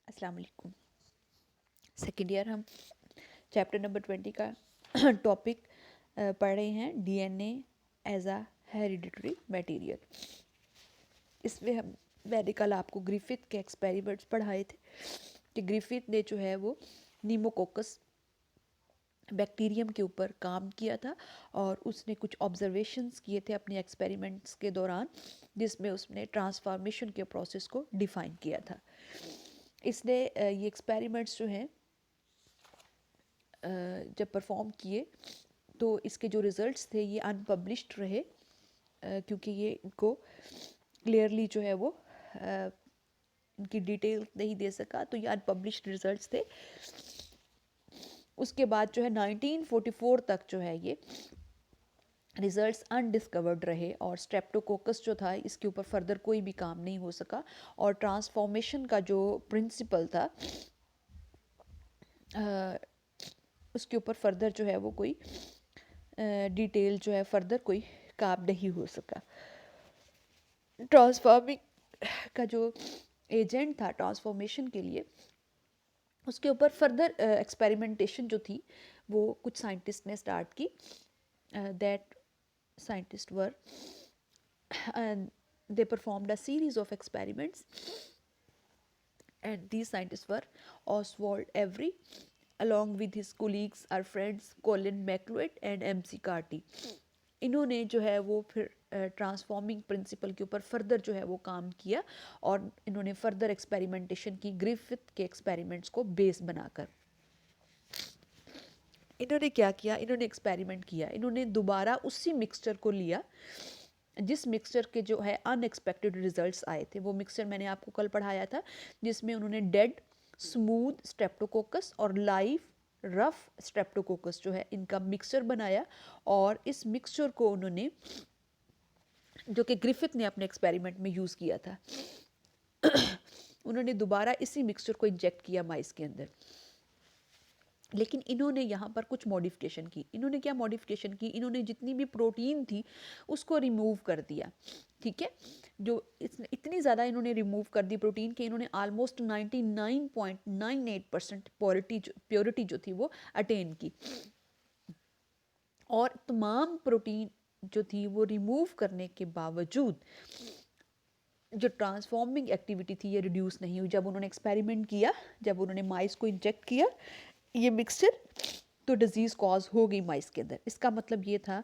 अस्सलाम वालेकुम। Second year हम चैप्टर नंबर 20 का टॉपिक पढ़ रहे हैं, DNA as a hereditary material. इसमें मैंने कल आपको ग्रिफिथ के एक्सपेरिमेंट्स पढ़ाए थे कि ग्रिफिथ ने जो है वो नीमोकोकस बैक्टीरियम के ऊपर काम किया था और उसने कुछ ऑब्जर्वेशंस किए थे अपने एक्सपेरिमेंट्स के दौरान, जिसमें उसने ट्रांसफॉर्मेशन के प्रोसेस को डिफ़ाइन किया था। इसने ये एक्सपेरिमेंट्स जो हैं जब परफॉर्म किए तो इसके जो रिज़ल्ट्स थे ये अनपब्लिश्ड रहे, क्योंकि ये इनको क्लियरली जो है वो इनकी डिटेल नहीं दे सका, तो ये अनपब्लिश्ड रिज़ल्ट्स थे। उसके बाद जो है 1944 तक जो है ये रिजल्ट्स अनडिस्कवर्ड रहे और स्ट्रेप्टोकोकस जो था इसके ऊपर फर्दर कोई भी काम नहीं हो सका और ट्रांसफॉर्मेशन का जो प्रिंसिपल था उसके ऊपर फर्दर जो है वो कोई डिटेल जो है फर्दर कोई काम नहीं हो सका। ट्रांसफॉर्मिंग का जो एजेंट था ट्रांसफॉर्मेशन के लिए, उसके ऊपर फर्दर एक्सपेरिमेंटेशन जो थी वो कुछ साइंटिस्ट ने स्टार्ट की। That scientists were and they performed a series of experiments, and these scientists were Oswald Avery along with his colleagues or friends Colin McLeod and MC Carty। इन्होंने जो है वो फिर ट्रांसफॉर्मिंग प्रिंसिपल के ऊपर further जो है वो काम किया और इन्होंने फर्दर एक्सपेरिमेंटेशन की ग्रिफिथ के एक्सपेरिमेंट्स को बेस बनाकर। इन्होंने क्या किया, इन्होंने एक्सपेरिमेंट किया, इन्होंने दोबारा उसी मिक्सचर को लिया जिस मिक्सचर के जो है अनएक्सपेक्टेड रिजल्ट्स आए थे। वो मिक्सचर मैंने आपको कल पढ़ाया था जिसमें उन्होंने डेड स्मूथ स्ट्रेप्टोकोकस और लाइव रफ स्ट्रेप्टोकोकस जो है इनका मिक्सचर बनाया और इस मिक्सचर को उन्होंने, जो कि ग्रिफिथ ने अपने एक्सपेरिमेंट में यूज़ किया था, उन्होंने दोबारा इसी मिक्सचर को इंजेक्ट किया माइस के अंदर। लेकिन इन्होंने यहाँ पर कुछ मॉडिफिकेशन की। इन्होंने क्या मॉडिफिकेशन की, इन्होंने जितनी भी प्रोटीन थी उसको रिमूव कर दिया। ठीक है, जो इतनी ज़्यादा इन्होंने रिमूव कर दी प्रोटीन कि इन्होंने आलमोस्ट 99.98% प्योरिटी जो थी वो अटेन की, और तमाम प्रोटीन जो थी वो रिमूव करने के बावजूद जो ट्रांसफॉर्मिंग एक्टिविटी थी ये रिड्यूस नहीं हुई। जब उन्होंने एक्सपेरिमेंट किया, जब उन्होंने माइस को इंजेक्ट किया ये मिक्सचर, तो डिजीज़ कॉज हो गई माइस के अंदर। इसका मतलब ये था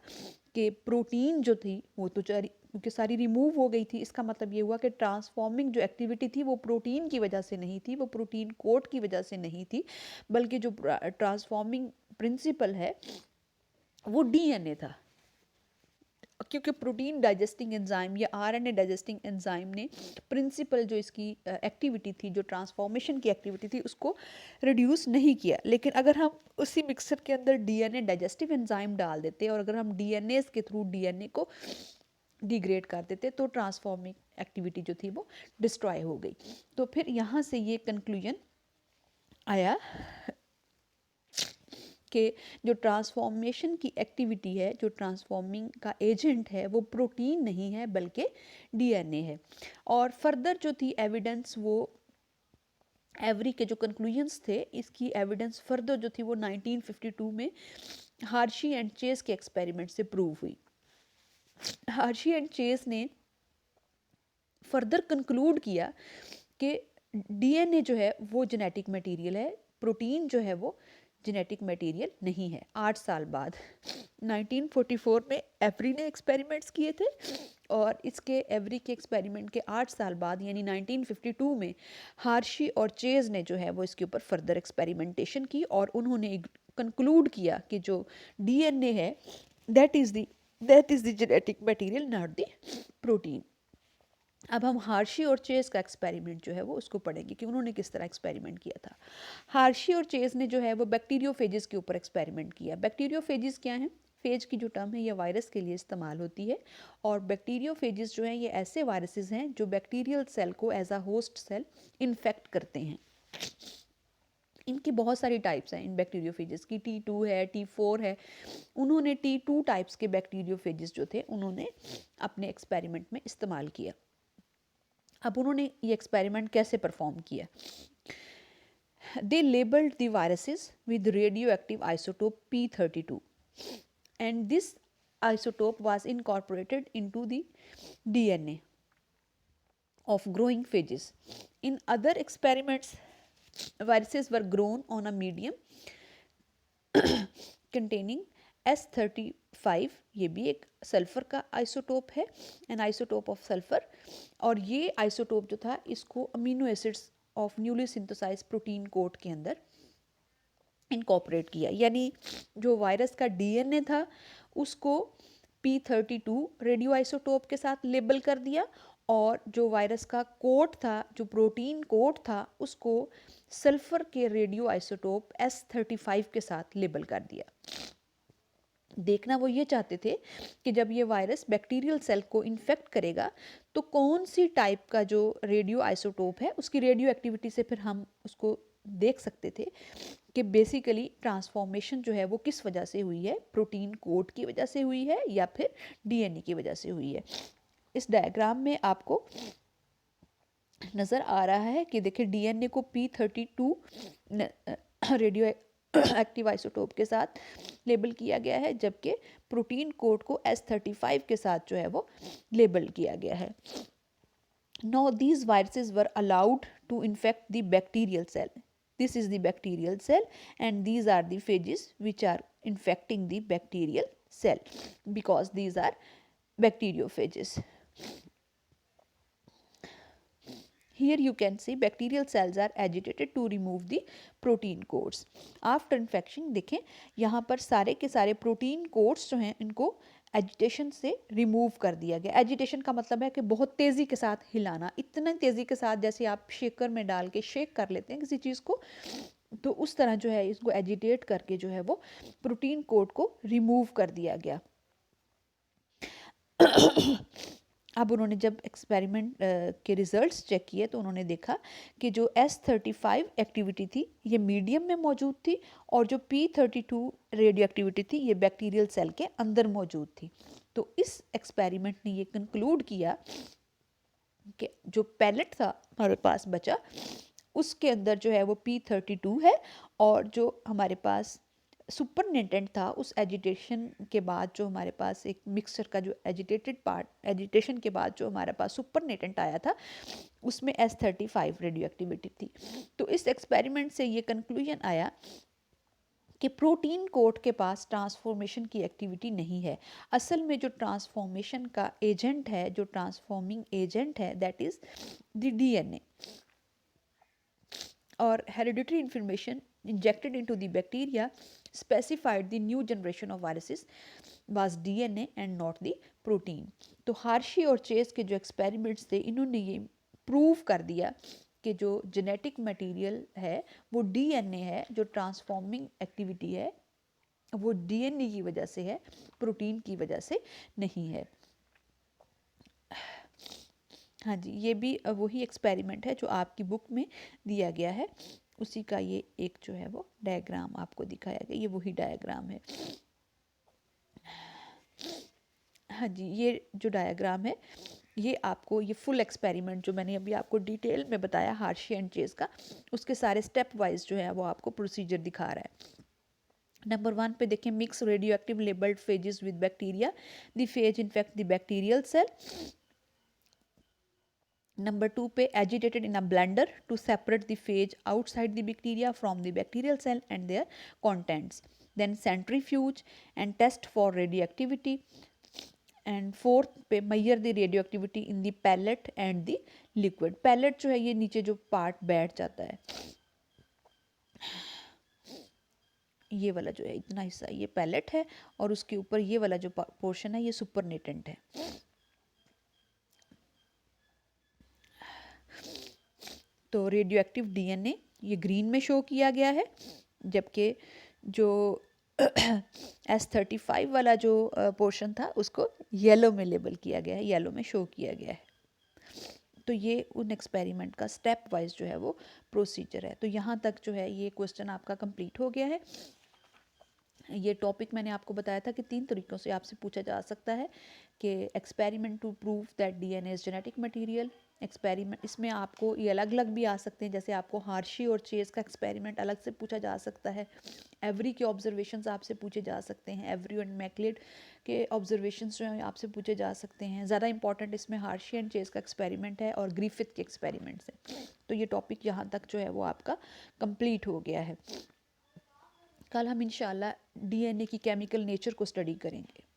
कि प्रोटीन जो थी वो तो क्योंकि सारी रिमूव हो गई थी, इसका मतलब ये हुआ कि ट्रांसफॉर्मिंग जो एक्टिविटी थी वो प्रोटीन की वजह से नहीं थी, वो प्रोटीन कोड की वजह से नहीं थी, बल्कि जो ट्रांसफॉर्मिंग प्रिंसिपल है वो डीएनए था। क्योंकि प्रोटीन डाइजेस्टिंग एंजाइम या आरएनए डाइजेस्टिंग एंजाइम ने प्रिंसिपल जो इसकी एक्टिविटी थी, जो ट्रांसफॉर्मेशन की एक्टिविटी थी, उसको रिड्यूस नहीं किया। लेकिन अगर हम उसी मिक्सर के अंदर डीएनए डाइजेस्टिव एंजाइम डाल देते और अगर हम डीएनए के थ्रू डीएनए को डिग्रेड कर देते तो ट्रांसफॉर्मिंग एक्टिविटी जो थी वो डिस्ट्रॉय हो गई। तो फिर यहाँ से ये कंक्लूजन आया कि जो ट्रांसफॉर्मेशन की एक्टिविटी है, जो ट्रांसफॉर्मिंग का एजेंट है, वो प्रोटीन नहीं है बल्कि डीएनए है। और फर्दर जो थी एविडेंस, वो एवरी के जो कंक्लूजन्स थे इसकी एविडेंस फर्दर जो थी वो 1952 में हार्शी एंड चेस के एक्सपेरिमेंट से प्रूव हुई। हार्शी एंड चेस ने फर्दर कंक्लूड किया कि डीएनए जो है वो जेनेटिक मटेरियल है, प्रोटीन जो है वो जेनेटिक मटेरियल नहीं है। 8 साल बाद 1944 में एवरी ने एक्सपेरिमेंट्स किए थे और इसके एवरी के एक्सपेरिमेंट के 8 साल बाद यानी 1952 में हार्शी और चेज ने जो है वो इसके ऊपर फर्दर एक्सपेरिमेंटेशन की और उन्होंने कंक्लूड किया कि जो डीएनए है that is the genetic material, not the protein. अब हम हार्शी और चेस का एक्सपेरिमेंट जो है वो उसको पढ़ेंगे कि उन्होंने किस तरह एक्सपेरिमेंट किया था। हार्शी और चेस ने जो है वो बैक्टीरियोफेजेस के ऊपर एक्सपेरिमेंट किया। बैक्टीरियोफेजेस क्या हैं? फेज की जो टर्म है ये वायरस के लिए इस्तेमाल होती है, और बैक्टीरियोफेजेस जो हैं ये ऐसे वायरसेस हैं जो बैक्टीरियल सेल को as a host cell infect करते हैं। इनकी बहुत सारी टाइप्स हैं इन बैक्टीरियोफेजेस की, T2 है, T4 है। उन्होंने T2 टाइप्स के बैक्टीरियोफेजेस जो थे उन्होंने अपने एक्सपेरिमेंट में इस्तेमाल किया। अब उन्होंने ये एक्सपेरिमेंट कैसे परफॉर्म किया? they labeled the viruses with radioactive isotope P32, and this isotope was incorporated into the DNA of growing phages. In other experiments, viruses were grown on a medium containing S35, ये भी एक sulphur का isotope है, N isotope of sulphur, और ये isotope जो था इसको amino acids of newly synthesised protein code के अंदर इनकॉर्पोरेट किया, यानी जो वायरस का डीएनए था उसको P32 रेडियो आइसोटोप के साथ लेबल कर दिया, और जो वायरस का कोड था, जो प्रोटीन कोड था, उसको सल्फर के रेडियो आइसोटोप S35 के साथ लेबल कर दिया। देखना वो ये चाहते थे कि जब ये वायरस बैक्टीरियल सेल को इन्फेक्ट करेगा तो कौन सी टाइप का जो रेडियो आइसोटोप है उसकी रेडियो एक्टिविटी से फिर हम उसको देख सकते थे कि बेसिकली ट्रांसफॉर्मेशन जो है वो किस वजह से हुई है, प्रोटीन कोड की वजह से हुई है या फिर डीएनए की वजह से हुई है। इस डायग्राम में आपको नज़र आ रहा है कि देखिए डीएनए को P32 रेडियो एक्टिव आइसोटोप के साथ लेबल किया गया है, जबकि प्रोटीन कोड को S35 के साथ जो है वो लेबल किया गया है। Now these viruses were allowed to infect the bacterial cell. This is the bacterial cell and these are the phages which are infecting the bacterial cell because these are bacteriophages. Here you can see bacterial cells are agitated to remove the protein codes. After infection देखें यहाँ पर सारे के सारे protein codes जो हैं इनको agitation से रिमूव कर दिया गया। एजिटेशन का मतलब है कि बहुत तेज़ी के साथ हिलाना, इतना तेज़ी के साथ जैसे आप शेकर में डाल के शेक कर लेते हैं किसी चीज़ को, तो उस तरह जो है इसको एजिटेट करके जो है वो प्रोटीन कोड को रिमूव कर दिया गया। अब उन्होंने जब एक्सपेरिमेंट के रिजल्ट्स चेक किए तो उन्होंने देखा कि जो S35 एक्टिविटी थी ये मीडियम में मौजूद थी और जो P32 रेडियो एक्टिविटी थी ये बैक्टीरियल सेल के अंदर मौजूद थी। तो इस एक्सपेरिमेंट ने ये कंक्लूड किया कि जो पैलेट था हमारे पास बचा उसके अंदर जो है वो P32 है, और जो हमारे पास सुपरनेटेंट था उस एजिटेशन के बाद जो हमारे पास एक मिक्सचर का जो एजिटेटेड पार्ट, एजिटेशन के बाद जो हमारे पास सुपरनेटेंट आया था उसमें S35 रेडियो एक्टिविटी थी। तो इस एक्सपेरिमेंट से ये कंक्लूजन आया कि प्रोटीन कोड के पास ट्रांसफॉर्मेशन की एक्टिविटी नहीं है। असल में जो ट्रांसफॉर्मेशन का एजेंट है, जो ट्रांसफॉर्मिंग एजेंट है, दैट इज़ द डीएनए, और hereditary information injected into the bacteria specified the new generation of viruses was DNA and not the protein. तो हार्शी और चेस के जो एक्सपेरिमेंट्स थे इन्होंने ये प्रूव कर दिया कि जो जेनेटिक मटेरियल है वो डीएनए है, जो ट्रांसफॉर्मिंग एक्टिविटी है वो डीएनए की वजह से है, प्रोटीन की वजह से नहीं है। हाँ जी, ये भी वही एक्सपेरिमेंट है जो आपकी बुक में दिया गया है, उसी का ये एक जो है वो डायग्राम आपको दिखाया गया, ये वही डायग्राम है। हाँ जी, ये जो डायग्राम है ये आपको ये फुल एक्सपेरिमेंट जो मैंने अभी आपको डिटेल में बताया हार्शी एंड चेस का, उसके सारे स्टेप वाइज जो है वो आपको प्रोसीजर दिखा रहा है। नंबर 1 पे देखें, mix radio active labelled phages with bacteria, the phage infect the bacterial cell. Number 2 पे agitated in a blender to separate the phage outside the bacteria from the bacterial cell and their contents. Then centrifuge and test for radioactivity. And 4th पे measure the radioactivity in the pellet and the liquid. Pellet जो है ये नीचे जो part बैठ जाता है, ये वाला जो है इतना हिस्सा ये पैलेट है और उसके ऊपर ये वाला जो पोर्शन है ये सुपरनेटेंट है। तो रेडियो एक्टिव डीएनए ये ग्रीन में शो किया गया है, जबकि जो S35 वाला जो पोर्शन था उसको येलो में लेबल किया गया है, येलो में शो किया गया है। तो ये उन एक्सपेरिमेंट का स्टेप वाइज जो है वो प्रोसीजर है। तो यहाँ तक जो है ये क्वेश्चन आपका कंप्लीट हो गया है। ये टॉपिक मैंने आपको बताया था कि 3 तरीक़ों से आपसे पूछा जा सकता है कि experiment to prove that DNA is genetic material, experiment इसमें आपको ये अलग अलग भी आ सकते हैं, जैसे आपको हार्शी और चेस का एक्सपेरिमेंट अलग से पूछा जा सकता है, एवरी के ऑब्जर्वेशंस आपसे पूछे जा सकते हैं, एवरी एंड मैकलेड के ऑब्जर्वेशंस जो हैं आपसे पूछे जा सकते हैं। ज़्यादा इंपॉर्टेंट इसमें हार्शी एंड चेस का एक्सपेरिमेंट है और ग्रिफिथ के एक्सपेरिमेंट्स हैं। तो ये टॉपिक यहाँ तक जो है वो आपका कंप्लीट हो गया है। कल हम इंशाल्लाह डीएनए की केमिकल नेचर को स्टडी करेंगे।